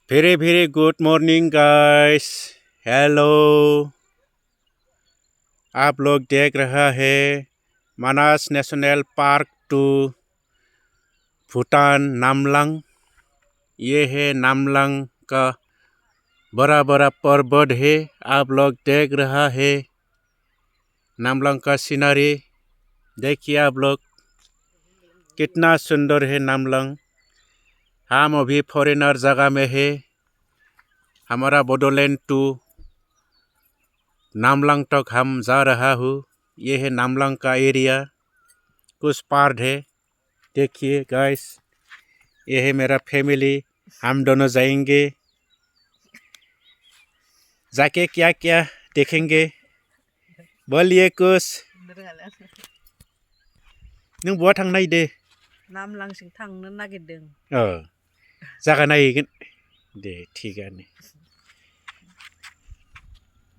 Very very good morning guys. Hello, आप लोग देख रहा है मानस नेशनल पार्क टू भूटान नामलंग। ये है नामलंग का बड़ा बड़ा पर्वत है। आप लोग देख रहा है नामलंग का सीनरी। देखिए आप लोग कितना सुंदर है नामलंग। हम अभी फॉरेनर जगह में है। हमारा बोडोलैंड टू नामलंग तक हम जा रहा हूँ। ये है नामलंग का एरिया। कुछ पार्ट है, देखिए गाइस। ये है मेरा फैमिली। हम दोनों जाएंगे। जाके क्या क्या देखेंगे बोलिए कुछ। नों बहा थांनो नागिरदों? नामलांसिम थांनो नागिरदों। जागा नायहैगोन दे, थिगानो।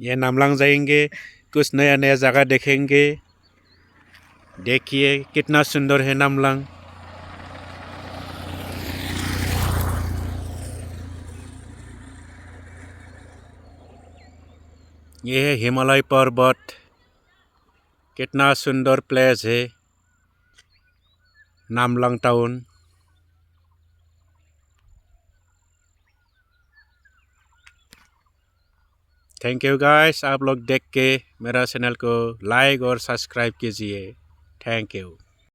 ये नामलंग जाएंगे, कुछ नया नया जगह देखेंगे। देखिए कितना सुंदर है नामलंग। ये है हिमालय पर्वत। कितना सुंदर प्लेस है नामलंग टाउन। Thank you guys. आप लोग देख के मेरा चैनल को लाइक और सब्सक्राइब कीजिए। Thank you.